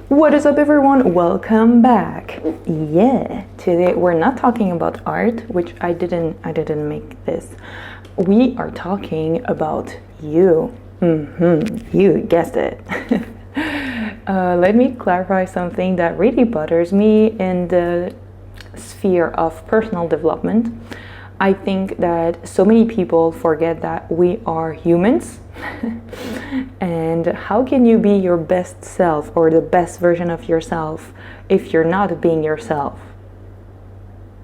What is up, everyone? Welcome back. Yeah, today we're not talking about art, which I didn't make this. We are talking about you. You guessed it. Let me clarify something that really bothers me in the sphere of personal development. I think that so many people forget that we are humans. And how can you be your best self or the best version of yourself if you're not being yourself?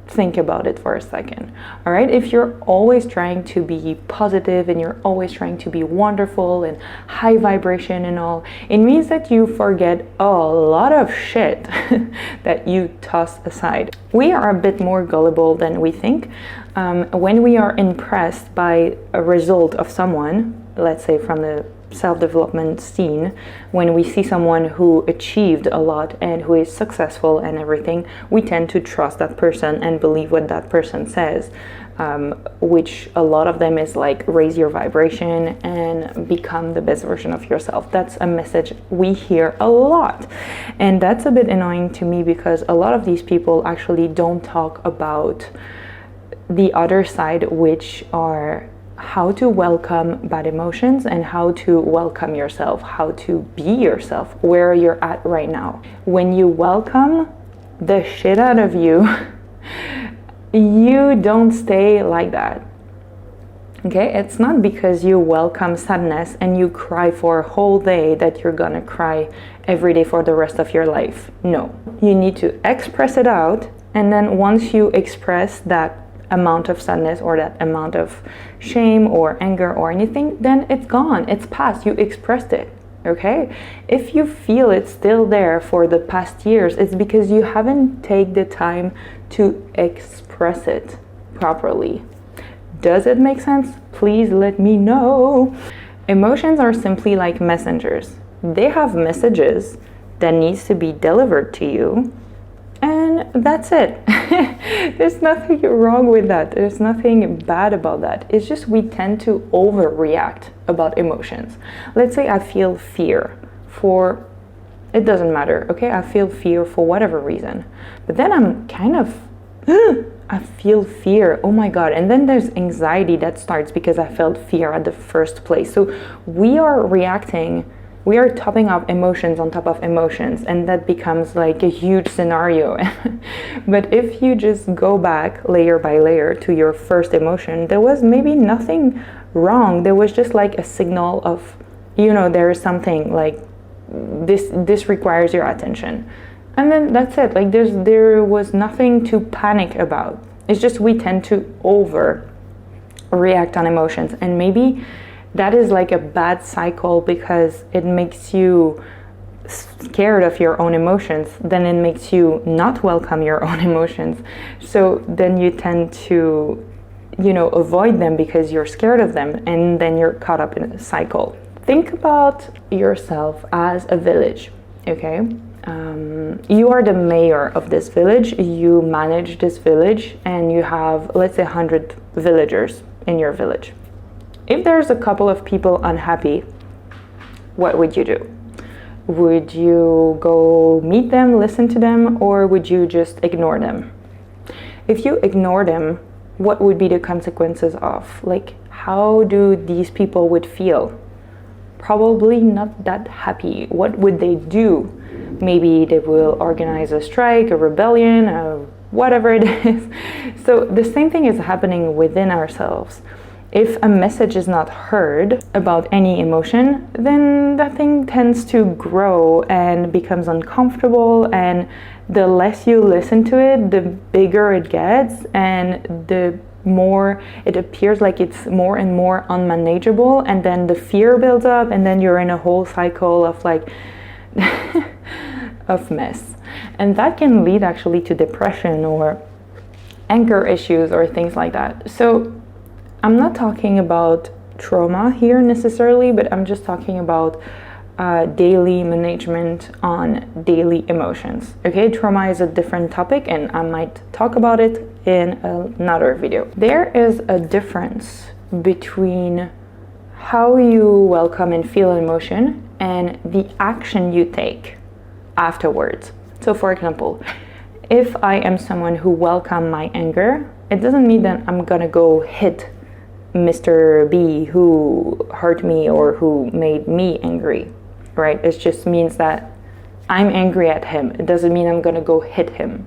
Think about it for a second. All right, if you're always trying to be positive and you're always trying to be wonderful and high vibration and all, it means that you forget a lot of shit that you toss aside. We are a bit more gullible than we think. When we are impressed by a result of someone, let's say from the self-development scene, when we see someone who achieved a lot and who is successful and everything, we tend to trust that person and believe what that person says, which a lot of them is like raise your vibration and become the best version of yourself. That's a message we hear a lot, and that's a bit annoying to me because a lot of these people actually don't talk about the other side, which are how to welcome bad emotions and how to welcome yourself, how to be yourself where you're at right now. When you welcome the shit out of you, you don't stay like that. Okay, it's not because you welcome sadness and you cry for a whole day that you're gonna cry every day for the rest of your life. No, you need to express it out, and then once you express that amount of sadness or that amount of shame or anger or anything, then it's gone, it's past, you expressed it. Okay, if you feel it's still there for the past years, it's because you haven't taken the time to express it properly. Does it make sense? Please let me know. Emotions are simply like messengers. They have messages that needs to be delivered to you, and that's it. There's nothing wrong with that. There's nothing bad about that. It's just we tend to overreact about emotions. Let's say I feel fear for, it doesn't matter, okay? I feel fear for whatever reason. But then I'm kind of, I feel fear, oh my God. And then there's anxiety that starts because I felt fear at the first place. So we are reacting, we are topping up emotions on top of emotions, and that becomes like a huge scenario. But if you just go back layer by layer to your first emotion, there was maybe nothing wrong. There was just like a signal of, there is something like this requires your attention. And then that's it. Like there was nothing to panic about. It's just we tend to overreact on emotions, and maybe that is like a bad cycle because it makes you scared of your own emotions. Then it makes you not welcome your own emotions. So then you tend to, avoid them because you're scared of them, and then you're caught up in a cycle. Think about yourself as a village, okay? You are the mayor of this village. You manage this village, and you have, let's say, 100 villagers in your village. If there's a couple of people unhappy, what would you do? Would you go meet them, listen to them, or would you just ignore them? If you ignore them, what would be the consequences of? Like, how do these people would feel? Probably not that happy. What would they do? Maybe they will organize a strike, a rebellion, whatever it is. So the same thing is happening within ourselves. If a message is not heard about any emotion, then that thing tends to grow and becomes uncomfortable, and the less you listen to it, the bigger it gets, and the more it appears like it's more and more unmanageable, and then the fear builds up, and then you're in a whole cycle of like of mess. And that can lead actually to depression or anger issues or things like that. So I'm not talking about trauma here necessarily, but I'm just talking about daily management on daily emotions. Okay, trauma is a different topic, and I might talk about it in another video. There is a difference between how you welcome and feel emotion and the action you take afterwards. So for example, if I am someone who welcomes my anger, it doesn't mean that I'm gonna go hit Mr. B who hurt me or who made me angry, right? It just means that I'm angry at him. It doesn't mean I'm gonna go hit him.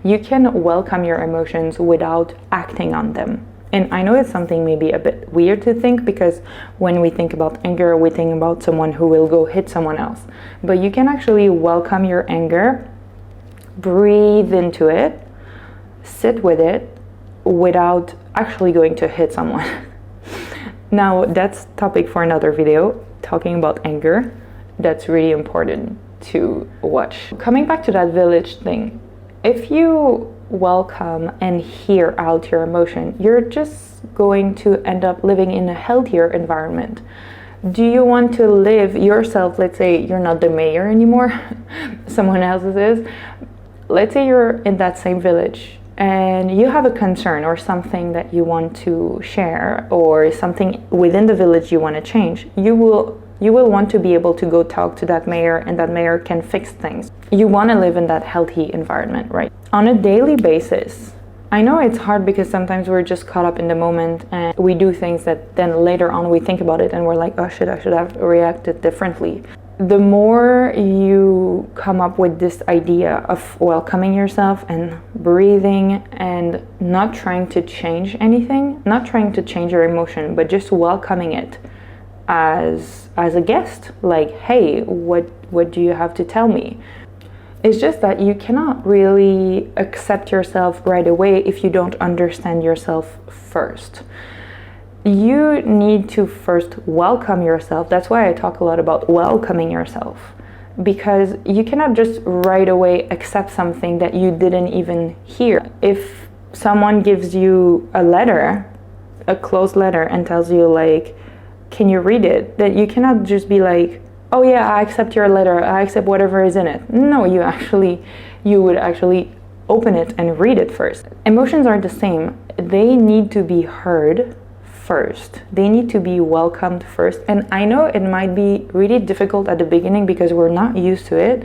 You can welcome your emotions without acting on them. And I know it's something maybe a bit weird to think, because when we think about anger, we think about someone who will go hit someone else. But you can actually welcome your anger, breathe into it, sit with it, without actually going to hit someone. Now, that's topic for another video, talking about anger. That's really important to watch. Coming back to that village thing, if you welcome and hear out your emotion, you're just going to end up living in a healthier environment. Do you want to live yourself, let's say you're not the mayor anymore, someone else is, let's say you're in that same village and you have a concern or something that you want to share, or something within the village you want to change, you will want to be able to go talk to that mayor, and that mayor can fix things. You want to live in that healthy environment, right? On a daily basis, I know it's hard because sometimes we're just caught up in the moment and we do things that then later on we think about it and we're like, oh shit, I should have reacted differently. The more you come up with this idea of welcoming yourself and breathing and not trying to change anything, not trying to change your emotion, but just welcoming it as a guest, like, hey, what do you have to tell me? It's just that you cannot really accept yourself right away if you don't understand yourself first. You need to first welcome yourself. That's why I talk a lot about welcoming yourself, because you cannot just right away accept something that you didn't even hear. If someone gives you a letter, a closed letter, and tells you like, can you read it? That you cannot just be like, oh yeah, I accept your letter, I accept whatever is in it. No, you would actually open it and read it first. Emotions are the same. They need to be heard first. They need to be welcomed first. And I know it might be really difficult at the beginning because we're not used to it.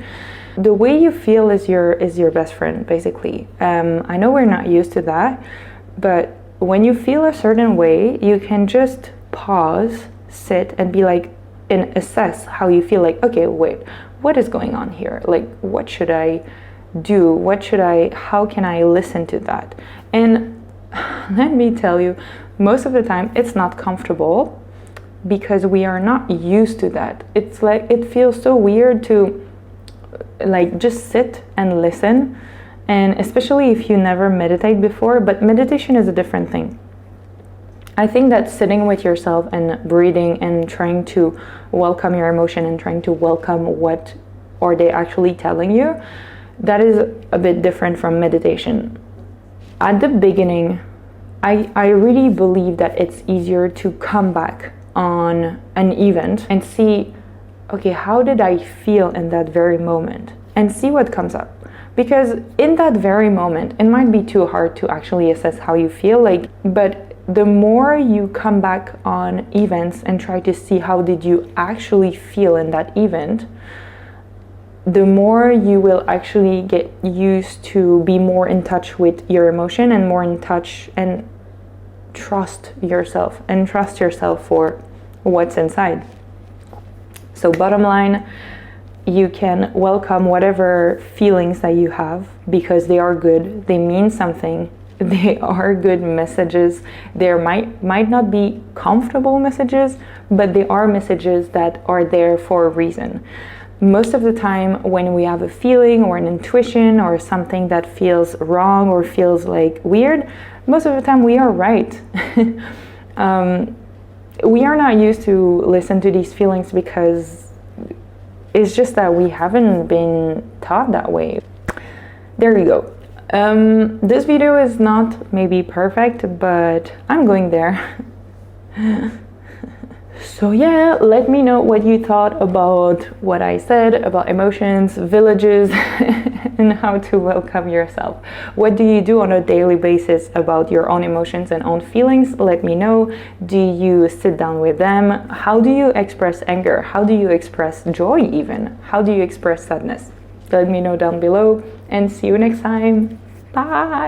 The way you feel is your best friend, basically. I know we're not used to that, but when you feel a certain way, you can just pause, sit, and be like, and assess how you feel. Like, okay, wait, what is going on here? Like, what should I do? How can I listen to that? And let me tell you, most of the time it's not comfortable because we are not used to that. It's like, it feels so weird to like just sit and listen, and especially if you never meditate before. But meditation is a different thing. I think that sitting with yourself and breathing and trying to welcome your emotion and trying to welcome what are they actually telling you, that is a bit different from meditation. At the beginning, I really believe that it's easier to come back on an event and see, okay, how did I feel in that very moment, and see what comes up. Because in that very moment, it might be too hard to actually assess how you feel, but the more you come back on events and try to see how did you actually feel in that event, the more you will actually get used to be more in touch with your emotion and more in touch and trust yourself for what's inside. So bottom line, you can welcome whatever feelings that you have because they are good, they mean something, they are good messages. There might not be comfortable messages, but they are messages that are there for a reason. Most of the time when we have a feeling or an intuition or something that feels wrong or feels like weird, most of the time we are right. We are not used to listen to these feelings because it's just that we haven't been taught that way. There you go. This video is not maybe perfect, but I'm going there. So yeah, let me know what you thought about what I said about emotions, villages, and how to welcome yourself. What do you do on a daily basis about your own emotions and own feelings? Let me know. Do you sit down with them? How do you express anger? How do you express joy even? How do you express sadness? let me know down below, and see you next time. Bye.